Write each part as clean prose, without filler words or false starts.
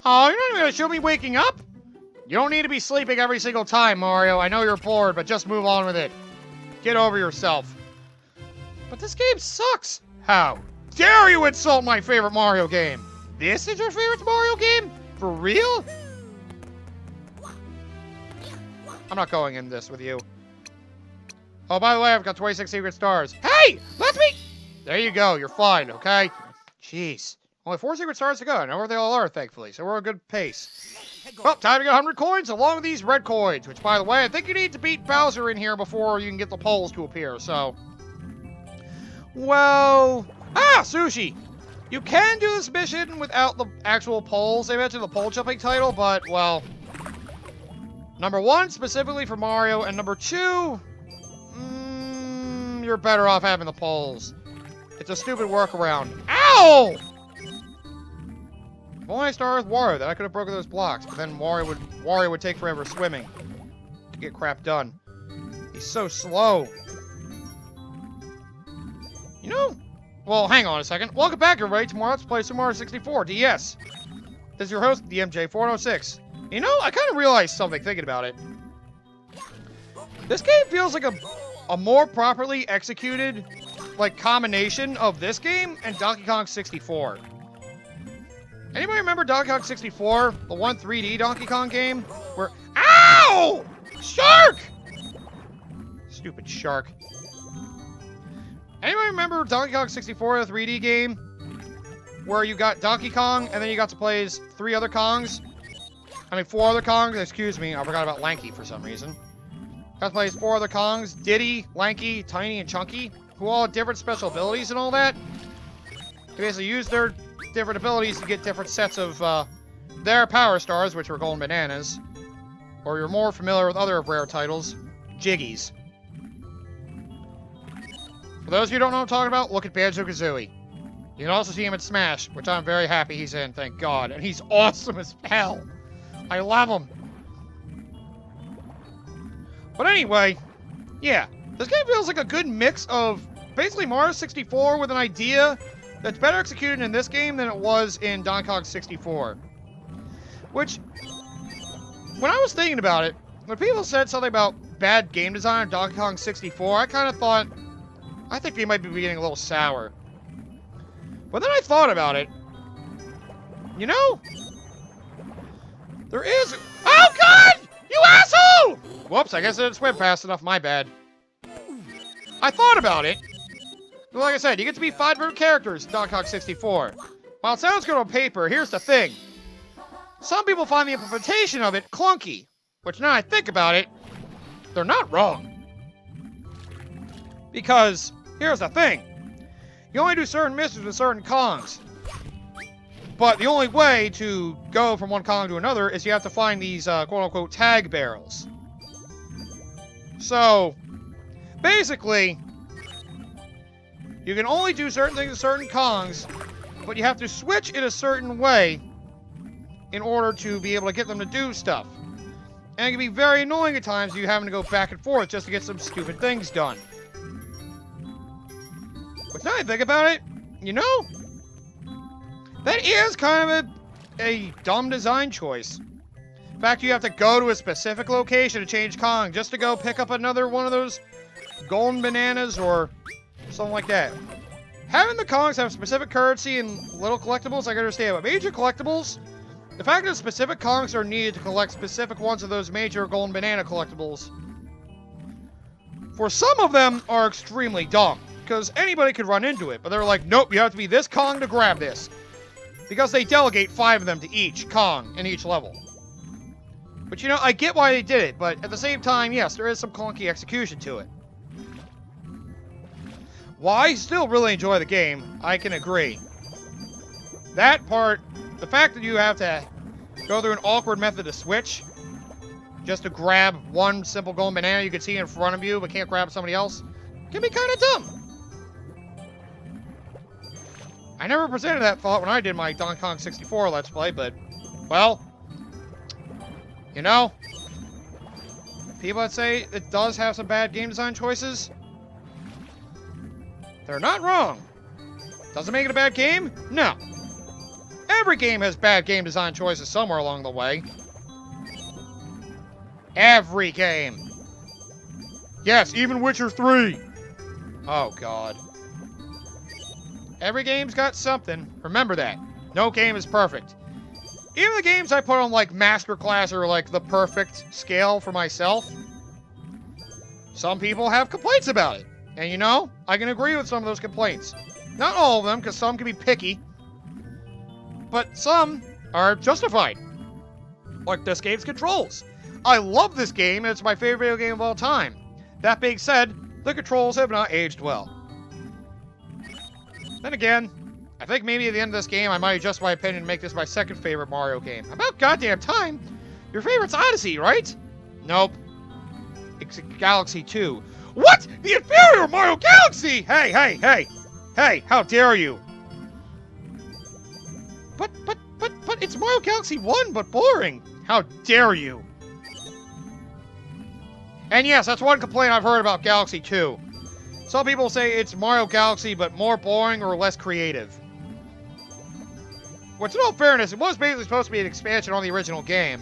Oh, you're not even gonna show me waking up? You don't need to be sleeping every single time, Mario. I know you're bored, but just move on with it. Get over yourself. But this game sucks. How dare you insult my favorite Mario game? This is your favorite Mario game? For real? I'm not going in this with you. Oh, by the way, I've got 26 secret stars. Hey! Let me... There you go. You're fine, okay? Jeez. Only 4 secret stars to go. I know where they all are, thankfully, so we're a good pace. Well, time to get 100 coins along with these red coins, which, by the way, I think you need to beat Bowser in here before you can get the poles to appear, so... Well... Ah! Sushi! You can do this mission without the actual poles. They mentioned the pole jumping title, but, well... Number 1, specifically for Mario, and number 2... you're better off having the poles. It's a stupid workaround. Ow! If only I started with Wario, then I could have broken those blocks, but then Wario would take forever swimming to get crap done. He's so slow. You know... Well, hang on a second. Welcome back, everybody. Tomorrow, let's play Super Mario 64 DS. This is your host, DMJ406. You know, I kind of realized something thinking about it. This game feels like a more properly executed, like, combination of this game and Donkey Kong 64. Anybody remember Donkey Kong 64? The one 3D Donkey Kong game? Where... Ow! Shark! Stupid shark. Anybody remember Donkey Kong 64, the 3D game? Where you got Donkey Kong, and then you got to play as 4 other Kongs, excuse me, I forgot about Lanky for some reason. Got to play as 4 other Kongs, Diddy, Lanky, Tiny, and Chunky, who all had different special abilities and all that. They basically used their different abilities to get different sets of, their power stars, which were golden bananas. Or you're more familiar with other rare titles, Jiggies. For those of you who don't know what I'm talking about, look at Banjo-Kazooie. You can also see him in Smash, which I'm very happy he's in, thank God. And he's awesome as hell. I love him. But anyway, yeah. This game feels like a good mix of basically Mario 64 with an idea that's better executed in this game than it was in Donkey Kong 64. Which, when I was thinking about it, when people said something about bad game design in Donkey Kong 64, I kind of thought, I think they might be getting a little sour. But then I thought about it. You know, there is... Oh, God! You asshole! Whoops, I guess I didn't swim fast enough. My bad. I thought about it. Like I said, you get to be 5 different characters in Donkey Kong 64. While it sounds good on paper, here's the thing. Some people find the implementation of it clunky. Which, now I think about it, they're not wrong. Because, here's the thing. You only do certain missions with certain Kongs. But the only way to go from one Kong to another is you have to find these, quote-unquote, tag barrels. So, basically, you can only do certain things with certain Kongs, but you have to switch in a certain way in order to be able to get them to do stuff. And it can be very annoying at times, you having to go back and forth just to get some stupid things done. But now I think about it, you know, that is kind of a dumb design choice. In fact, you have to go to a specific location to change Kong just to go pick up another one of those golden bananas or something like that. Having the Kongs have specific currency and little collectibles, I can understand, but major collectibles, the fact that specific Kongs are needed to collect specific ones of those major golden banana collectibles, for some of them are extremely dumb. Because anybody could run into it, but they're like, nope, you have to be this Kong to grab this. Because they delegate 5 of them to each Kong in each level. But you know, I get why they did it, but at the same time, yes, there is some clunky execution to it. While I still really enjoy the game, I can agree. That part, the fact that you have to go through an awkward method to switch, just to grab one simple golden banana you can see in front of you, but can't grab somebody else, can be kind of dumb. I never presented that thought when I did my Donkey Kong 64 Let's Play, but, well, you know, people that say it does have some bad game design choices, they're not wrong. Does it make it a bad game? No. Every game has bad game design choices somewhere along the way. Every game. Yes, even Witcher 3. Oh, God. Every game's got something. Remember that. No game is perfect. Even the games I put on, like, Masterclass or, like, the perfect scale for myself, some people have complaints about it. And, you know, I can agree with some of those complaints. Not all of them, because some can be picky. But some are justified. Like this game's controls. I love this game, and it's my favorite video game of all time. That being said, the controls have not aged well. Then again, I think maybe at the end of this game, I might adjust my opinion and make this my second favorite Mario game. About goddamn time! Your favorite's Odyssey, right? Nope. It's Galaxy 2. What? The inferior Mario Galaxy! Hey, hey, hey! Hey, how dare you! But, it's Mario Galaxy 1, but boring! How dare you! And yes, that's one complaint I've heard about Galaxy 2. Some people say it's Mario Galaxy, but more boring or less creative. Which, in all fairness, it was basically supposed to be an expansion on the original game.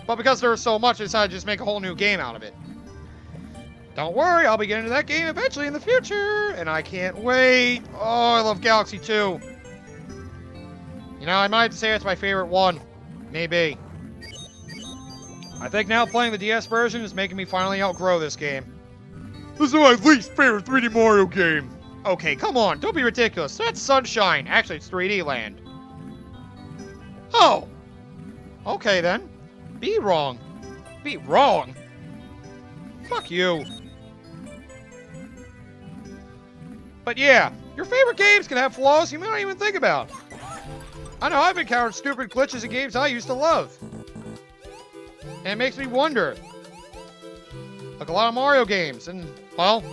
But because there was so much, I decided to just make a whole new game out of it. Don't worry, I'll be getting to that game eventually in the future, and I can't wait. Oh, I love Galaxy 2. You know, I might have to say it's my favorite one. Maybe. I think now playing the DS version is making me finally outgrow this game. This is my least favorite 3D Mario game. Okay, come on, don't be ridiculous. That's Sunshine. Actually, it's 3D Land. Oh. Okay, then. Be wrong. Be wrong. Fuck you. But yeah, your favorite games can have flaws you may not even think about. I know I've encountered stupid glitches in games I used to love. And it makes me wonder. Like a lot of Mario games, and, well,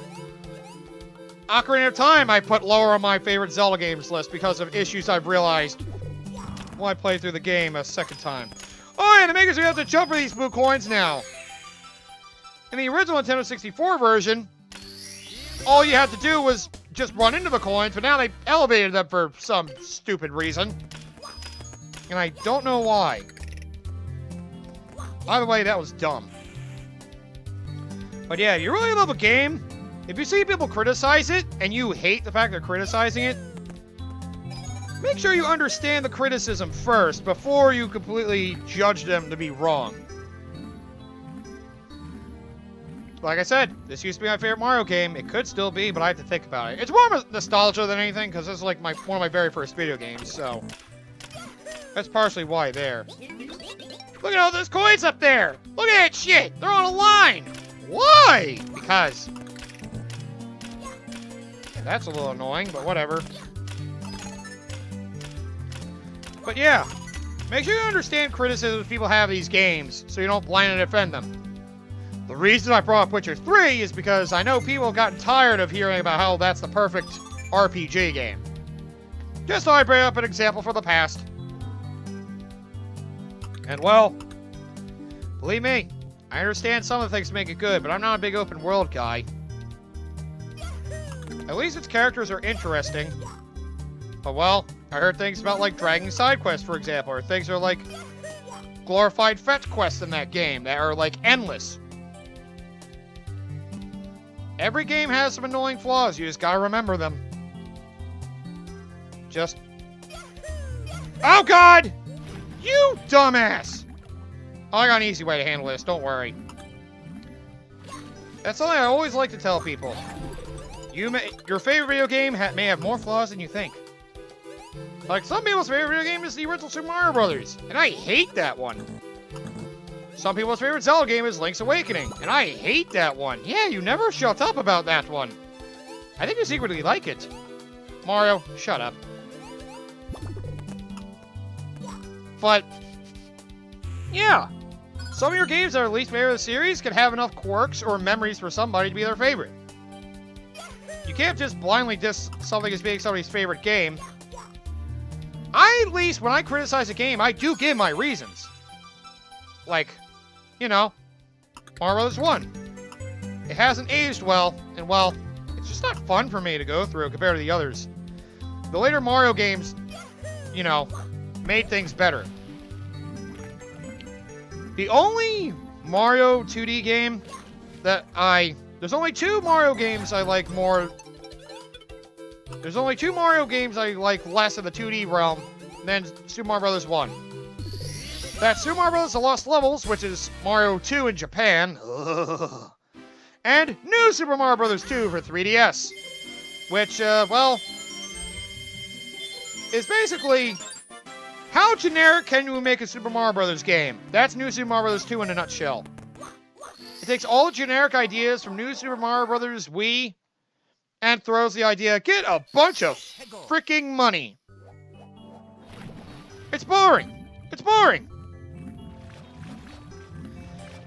Ocarina of Time I put lower on my favorite Zelda games list because of issues I've realized when I played through the game a second time. Oh, and it makes me have to jump for these blue coins now. In the original Nintendo 64 version, all you had to do was just run into the coins, but now they elevated them for some stupid reason. And I don't know why. By the way, that was dumb. But yeah, you really love a game, if you see people criticize it, and you hate the fact they're criticizing it, make sure you understand the criticism first, before you completely judge them to be wrong. Like I said, this used to be my favorite Mario game. It could still be, but I have to think about it. It's more of a nostalgia than anything, because this is like one of my very first video games, so that's partially why there. Look at all those coins up there! Look at that shit! They're on a line! Why? Because. That's a little annoying, but whatever. But yeah, make sure you understand criticisms people have of these games, so you don't blindly defend them. The reason I brought up Witcher 3 is because I know people have gotten tired of hearing about how that's the perfect RPG game. Just thought I'd bring up an example from the past. And well, believe me, I understand some of the things make it good, but I'm not a big open world guy. At least its characters are interesting. But well, I heard things about like dragging side quests, for example, or things are like glorified fetch quests in that game that are like endless. Every game has some annoying flaws, you just gotta remember them. Just... Oh god! You dumbass! Oh, I got an easy way to handle this, don't worry. That's something I always like to tell people. Your favorite video game may have more flaws than you think. Like, some people's favorite video game is the original Super Mario Brothers, and I hate that one. Some people's favorite Zelda game is Link's Awakening, and I hate that one. Yeah, you never shut up about that one. I think you secretly like it. Mario, shut up. But, yeah. Some of your games that are least favorite of the series can have enough quirks or memories for somebody to be their favorite. You can't just blindly diss something as being somebody's favorite game. At least, when I criticize a game, I do give my reasons. Like, you know, Mario Bros. 1. It hasn't aged well, and well, it's just not fun for me to go through compared to the others. The later Mario games, you know, made things better. The only Mario 2D game that there's only two Mario games I like more. There's only two Mario games I like less in the 2D realm than Super Mario Bros. 1. That's Super Mario Bros. The Lost Levels, which is Mario 2 in Japan. Ugh. And New Super Mario Bros. 2 for 3DS. Which, well, is basically, how generic can you make a Super Mario Bros. Game? That's New Super Mario Bros. 2 in a nutshell. It takes all the generic ideas from New Super Mario Bros. Wii and throws the idea, get a bunch of freaking money. It's boring. It's boring.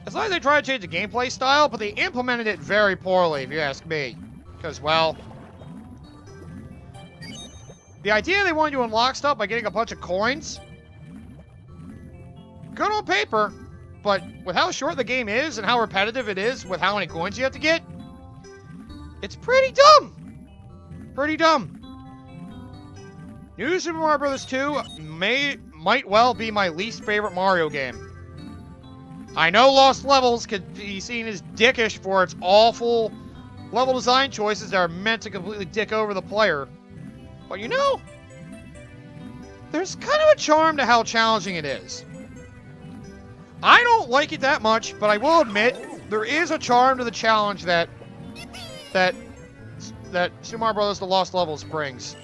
It's like they tried to change the gameplay style, but they implemented it very poorly, if you ask me. Because, well, the idea they wanted you to unlock stuff by getting a bunch of coins, good on paper, but with how short the game is and how repetitive it is with how many coins you have to get, it's pretty dumb. Pretty dumb. New Super Mario Bros. 2 might well be my least favorite Mario game. I know Lost Levels could be seen as dickish for its awful level design choices that are meant to completely dick over the player. But you know, there's kind of a charm to how challenging it is. I don't like it that much, but I will admit, there is a charm to the challenge that Super Mario Bros. The Lost Levels brings.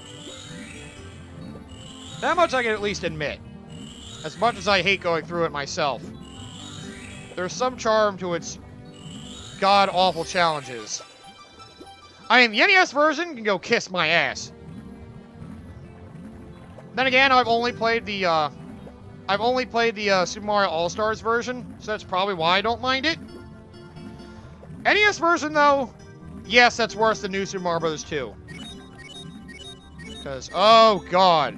That much I can at least admit. As much as I hate going through it myself. There's some charm to its god-awful challenges. I mean, the NES version can go kiss my ass. Then again, I've only played the Super Mario All-Stars version, so that's probably why I don't mind it. NES version, though, yes, that's worse than New Super Mario Bros. 2. Because, oh god.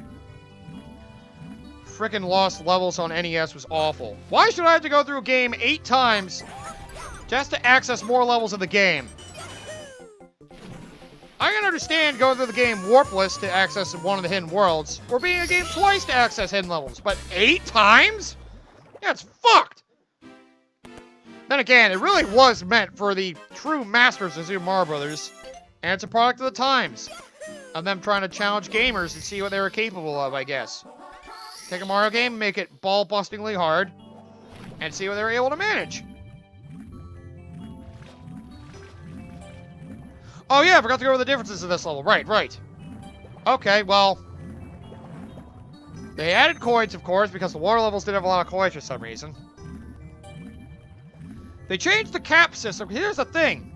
Frickin' Lost Levels on NES was awful. Why should I have to go through a game 8 times just to access more levels of the game? I can understand going through the game warpless to access one of the hidden worlds, or being a game twice to access hidden levels, but 8 times? That's fucked! Then again, it really was meant for the true masters of Super Mario Bros., and it's a product of the times, of them trying to challenge gamers and see what they were capable of, I guess. Take a Mario game, make it ball-bustingly hard, and see what they were able to manage. Oh yeah, I forgot to go over the differences of this level. Right. Okay, well, they added coins, of course, because the water levels didn't have a lot of coins for some reason. They changed the cap system. Here's the thing.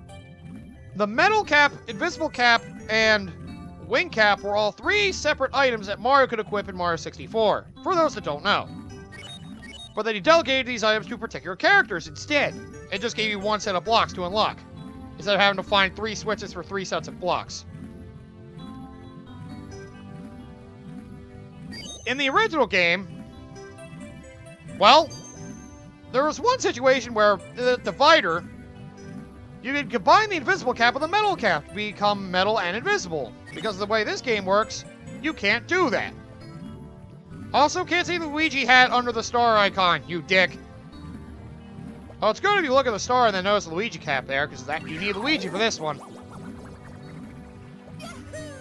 The metal cap, invisible cap, and wing cap were all 3 separate items that Mario could equip in Mario 64, for those that don't know. But they delegated these items to particular characters instead. It just gave you 1 set of blocks to unlock, instead of having to find 3 switches for 3 sets of blocks. In the original game, well, there was one situation where the divider, you could combine the invisible cap with the metal cap to become metal and invisible. Because of the way this game works, you can't do that. Also, can't see the Luigi hat under the star icon, you dick. Oh, it's good if you look at the star and then notice the Luigi cap there, because you need Luigi for this one.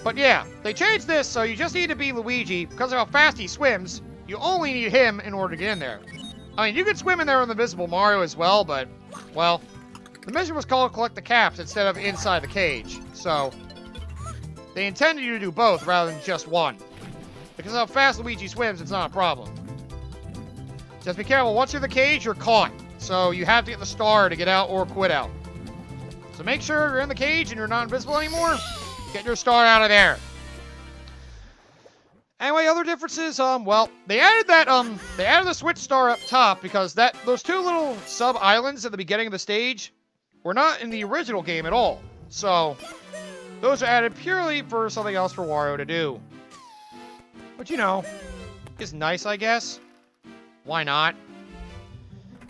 But yeah, they changed this, so you just need to be Luigi. Because of how fast he swims, you only need him in order to get in there. I mean, you could swim in there with the Invisible Mario as well, but, well, the mission was called Collect the Caps instead of Inside the Cage, so they intended you to do both rather than just one. Because of how fast Luigi swims, it's not a problem. Just be careful, once you're in the cage, you're caught. So you have to get the star to get out or quit out. So make sure you're in the cage and you're not invisible anymore. Get your star out of there. Anyway, other differences, well, they added the switch star up top because those 2 little sub-islands at the beginning of the stage were not in the original game at all. So, those are added purely for something else for Wario to do. But, you know, it's nice, I guess. Why not?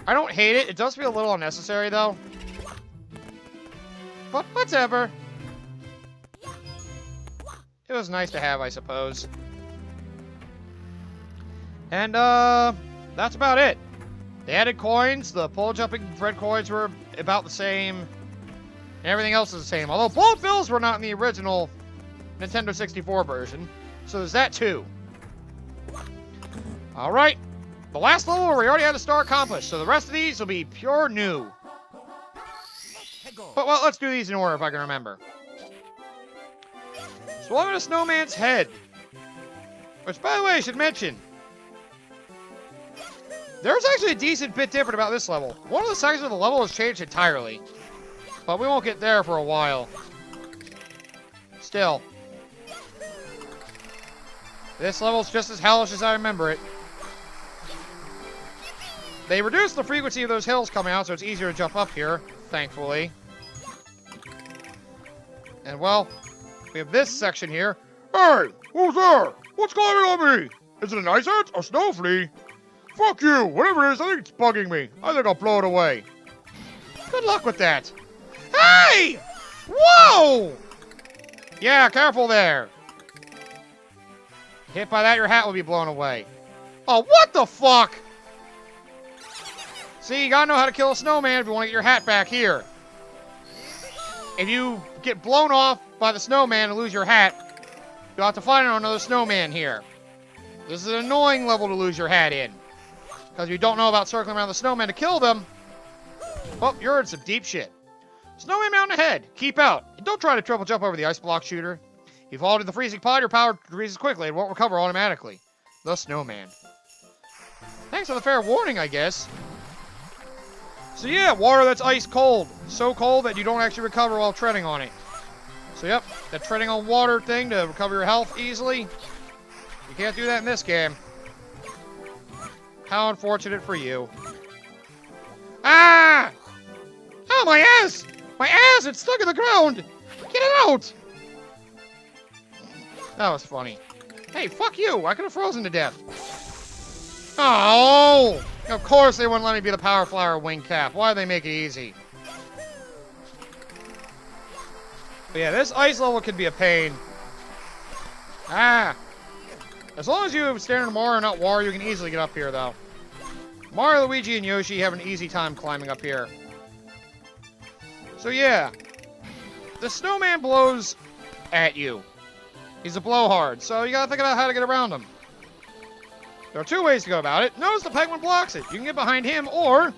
I don't hate it. It does feel a little unnecessary, though. But whatever. It was nice to have, I suppose. And, that's about it. They added coins. The pole jumping red coins were about the same. And everything else is the same. Although bullet bills were not in the original Nintendo 64 version. So there's that too. Alright. The last level we already had a star accomplished. So the rest of these will be pure new. But, well, let's do these in order if I can remember. Swallowing a snowman's head. Which, by the way, I should mention. There's actually a decent bit different about this level. One of the sections of the level has changed entirely. But we won't get there for a while. Still. This level's just as hellish as I remember it. They reduced the frequency of those hills coming out, so it's easier to jump up here, thankfully. And, well, we have this section here. Hey! Who's there? What's climbing on me? Is it an ice ant? A snow flea? Fuck you! Whatever it is, I think it's bugging me. I think I'll blow it away. Good luck with that. Hey! Whoa! Yeah, careful there. Hit by that, your hat will be blown away. Oh, what the fuck? See, you gotta know how to kill a snowman if you want to get your hat back here. If you get blown off by the snowman and lose your hat, you'll have to find another snowman here. This is an annoying level to lose your hat in. Because you don't know about circling around the snowman to kill them. Well, you're in some deep shit. Snowman mountain ahead. Keep out. And don't try to triple jump over the ice block shooter. If you fall into the freezing pod, your power decreases quickly and won't recover automatically. The snowman. Thanks for the fair warning, I guess. So yeah, water that's ice cold. So cold that you don't actually recover while treading on it. So yep, that treading on water thing to recover your health easily. You can't do that in this game. How unfortunate for you. Ah! Oh, my ass! My ass! It's stuck in the ground! Get it out! That was funny. Hey, fuck you! I could have frozen to death. Oh! Of course they wouldn't let me be the Power Flower Wing Cap. Why do they make it easy? But yeah, this ice level can be a pain. Ah! As long as you have standard Mario, not Wario, you can easily get up here, though. Mario, Luigi, and Yoshi have an easy time climbing up here. So yeah. The snowman blows at you. He's a blowhard, so you gotta think about how to get around him. There are two ways to go about it. Notice the penguin blocks it. You can get behind him, or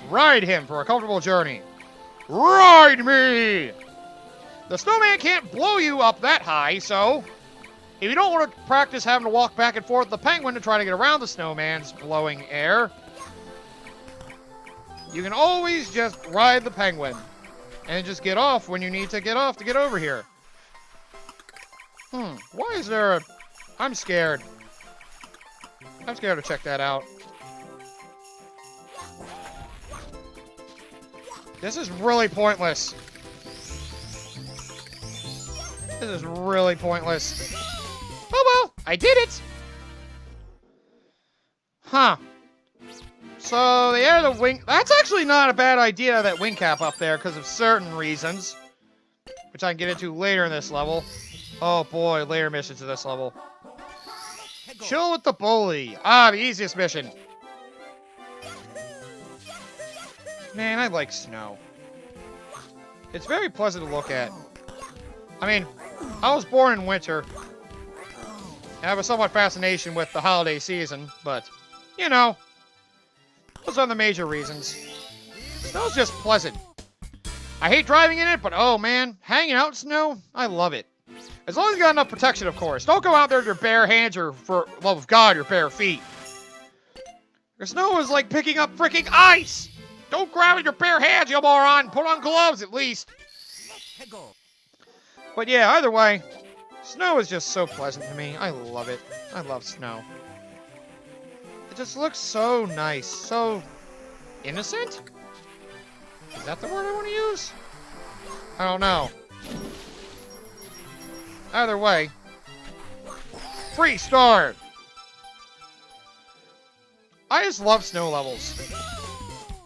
ride him for a comfortable journey. Ride me! The snowman can't blow you up that high, so if you don't want to practice having to walk back and forth with the penguin to try to get around the snowman's blowing air, you can always just ride the penguin and just get off when you need to get off to get over here. Why is there a... I'm scared. I'm scared to check that out. This is really pointless. This is really pointless. Oh well, I did it! Huh. So they added a wing... That's actually not a bad idea, that wing cap up there, because of certain reasons. Which I can get into later in this level. Oh boy, later missions in this level. Chill with the bully. Ah, the easiest mission. Man, I like snow. It's very pleasant to look at. I mean, I was born in winter. I have a somewhat fascination with the holiday season, but, you know, those are the major reasons. Snow's just pleasant. I hate driving in it, but oh man, hanging out in snow, I love it. As long as you got enough protection, of course. Don't go out there with your bare hands or, for love of God, your bare feet. The snow is like picking up freaking ice! Don't grab it with your bare hands, you moron! Put on gloves, at least! But yeah, either way, snow is just so pleasant to me. I love it. I love snow. It just looks so nice. So... innocent? Is that the word I want to use? I don't know. Either way. Free star! I just love snow levels.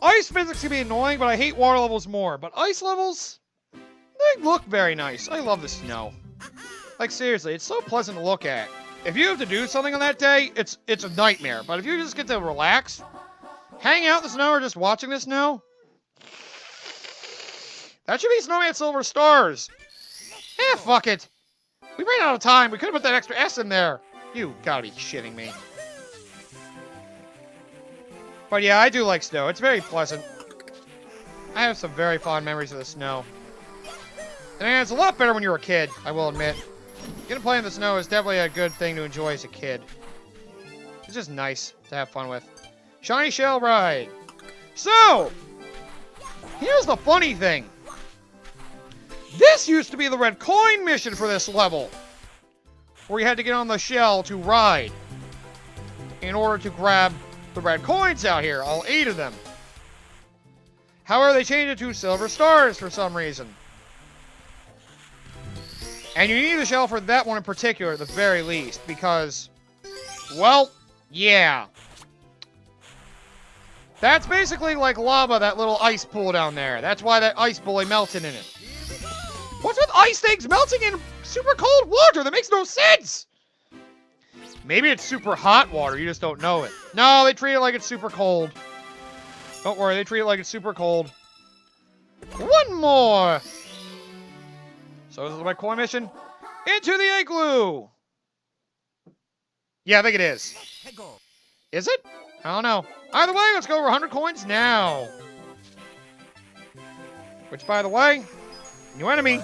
Ice physics can be annoying, but I hate water levels more. But ice levels, they look very nice. I love the snow. Like, seriously, it's so pleasant to look at. if you have to do something on that day, it's a nightmare. But if you just get to relax, hang out in the snow or just watching the snow, that should be Snowman Silver Stars. Eh, fuck it. We ran out of time. We could have put that extra S in there. You gotta be shitting me. But yeah, I do like snow. It's very pleasant. I have some very fond memories of the snow. And it's a lot better when you're a kid, I will admit. Getting to play in the snow is definitely a good thing to enjoy as a kid. It's just nice to have fun with. Shiny Shell Ride. So, here's the funny thing. This used to be the red coin mission for this level, where you had to get on the shell to ride in order to grab the red coins out here, all 8 of them. However, they changed it to Silver Stars for some reason. And you need the shell for that one in particular, at the very least, because, well, yeah. That's basically like lava, that little ice pool down there. That's why that ice bully melted in it. What's with ice things melting in super cold water? That makes no sense! Maybe it's super hot water, you just don't know it. No, they treat it like it's super cold. Don't worry, they treat it like it's super cold. One more! So this is my coin mission. Into the igloo! Yeah, I think it is. Is it? I don't know. Either way, let's go over 100 coins now. Which, by the way, new enemy.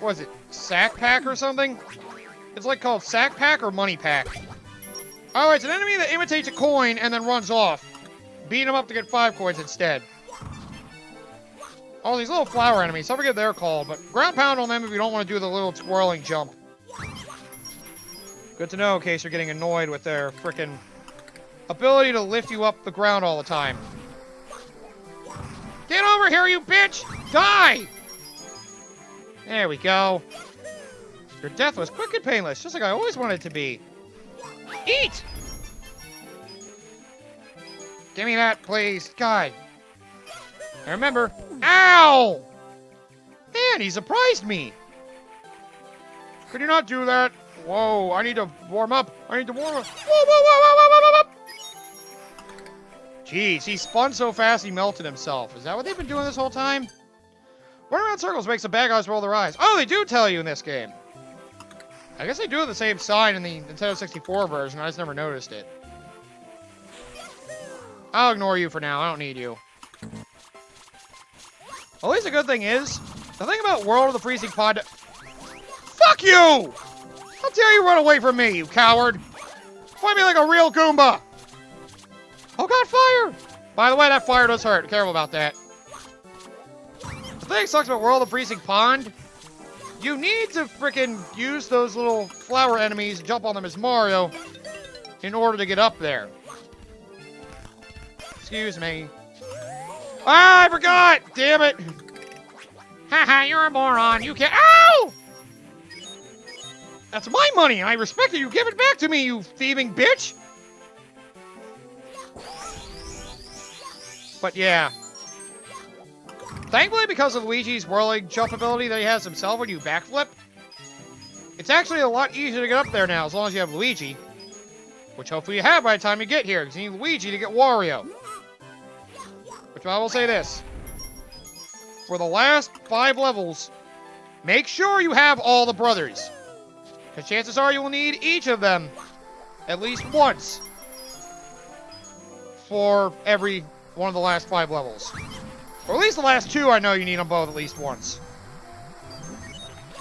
What is it? Sack Pack or something? It's like called Sack Pack or Money Pack. Oh, it's an enemy that imitates a coin and then runs off. Beat him up to get 5 coins instead. Oh, these little flower enemies. I forget what they're called, but ground pound on them if you don't want to do the little twirling jump. Good to know in case you're getting annoyed with their frickin' ability to lift you up the ground all the time. Get over here, you bitch! Die! There we go. Your death was quick and painless, just like I always wanted it to be. Eat! Give me that, please. God. And remember, ow! Man, he surprised me. Could you not do that? Whoa, I need to warm up. I need to warm up. Whoa, whoa, whoa, whoa, whoa, whoa, whoa. Jeez, he spun so fast he melted himself. Is that what they've been doing this whole time? Running around circles makes the bad guys roll their eyes. Oh, they do tell you in this game. I guess they do have the same sign in the Nintendo 64 version. I just never noticed it. I'll ignore you for now. I don't need you. At least the good thing is, the thing about World of the Freezing Pod... Fuck you! How dare you run away from me, you coward! Fight me like a real Goomba! Oh god, fire! By the way, that fire does hurt. Be careful about that. The thing that sucks about World of the Freezing Pond, you need to frickin' use those little flower enemies, jump on them as Mario, in order to get up there. Excuse me. Ah, I forgot! Damn it! Haha, you're a moron. You can't. Ow! That's my money, and I respect it. You give it back to me, you thieving bitch! But yeah. Thankfully, because of Luigi's whirling jump ability that he has himself when you backflip, it's actually a lot easier to get up there now, as long as you have Luigi. Which hopefully you have by the time you get here, because you need Luigi to get Wario. Which I will say this. For the last 5 levels, make sure you have all the brothers. Because chances are you will need each of them at least once for every one of the last 5 levels. Or at least the last 2, I know you need them both at least once.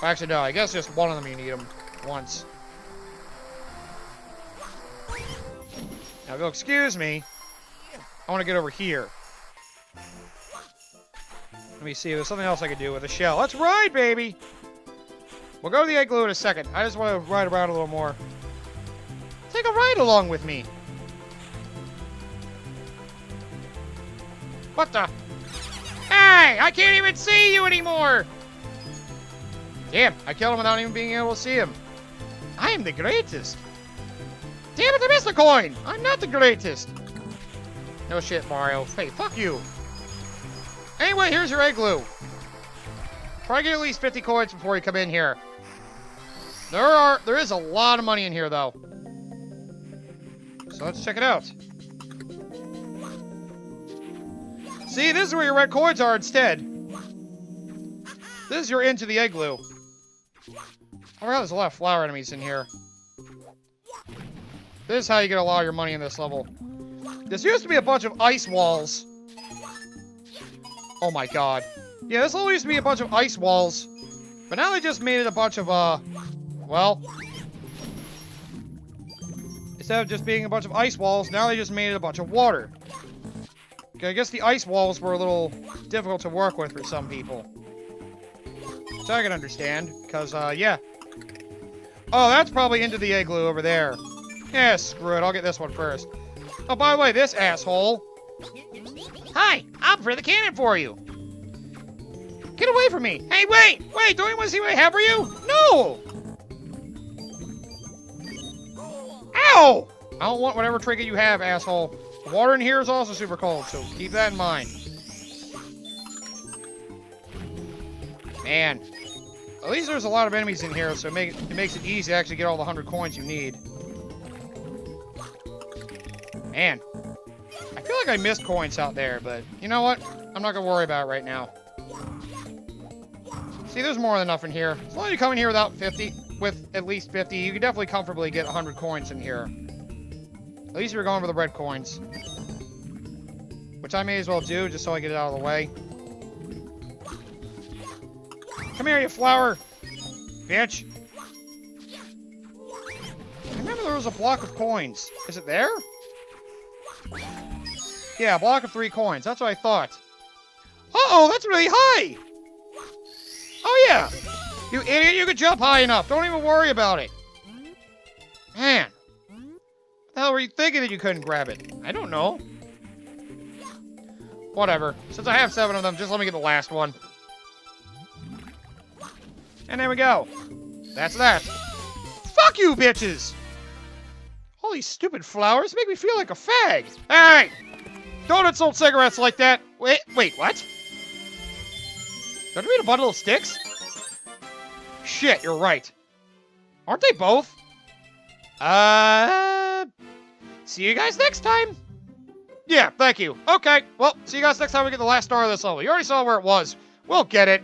Actually, no, I guess just one of them you need them once. Now, if you'll excuse me, I want to get over here. Let me see if there's something else I can do with a shell. Let's ride, baby! We'll go to the igloo in a second. I just want to ride around a little more. Take a ride along with me. What the? Hey! I can't even see you anymore! Damn, I killed him without even being able to see him. I am the greatest. Damn it, I missed the coin! I'm not the greatest. No shit, Mario. Hey, fuck you. Anyway, here's your igloo. Try to get at least 50 coins before you come in here. There is a lot of money in here, though. So let's check it out. See, this is where your red coins are instead. This is your into the igloo. I forgot there's a lot of flower enemies in here. This is how you get a lot of your money in this level. This used to be a bunch of ice walls. Oh my god. Yeah, this level used to be a bunch of ice walls. But now they just made it a bunch of, well... Instead of just being a bunch of ice walls, now they just made it a bunch of water. Okay, I guess the ice walls were a little difficult to work with for some people. Which I can understand, because, yeah. Oh, that's probably into the igloo over there. Yeah, screw it, I'll get this one first. Oh, by the way, this asshole... Hi, I'll prepare the cannon for you. Get away from me. Hey, wait, don't you want to see what I have for you? No! Ow! I don't want whatever trinket you have, asshole. The water in here is also super cold, so keep that in mind. Man. At least there's a lot of enemies in here, so it makes it easy to actually get all the 100 coins you need. Man. I feel like I missed coins out there, but you know what? I'm not going to worry about it right now. See, there's more than enough in here. As long as you come in here with at least 50, you can definitely comfortably get 100 coins in here. At least you're going for the red coins. Which I may as well do, just so I get it out of the way. Come here, you flower! Bitch! I remember there was a block of coins. Is it there? Yeah, a block of 3 coins. That's what I thought. Uh-oh, that's really high! Oh, yeah! You idiot, you could jump high enough. Don't even worry about it. Man. What the hell were you thinking that you couldn't grab it? I don't know. Whatever. Since I have 7 of them, just let me get the last one. And there we go. That's that. Fuck you, bitches! All these stupid flowers make me feel like a fag. Hey! Don't insult cigarettes like that. Wait, what? Don't you mean a bundle of sticks? Shit, you're right. Aren't they both? See you guys next time. Yeah, thank you. Okay, well, see you guys next time we get the last star of this level. You already saw where it was. We'll get it.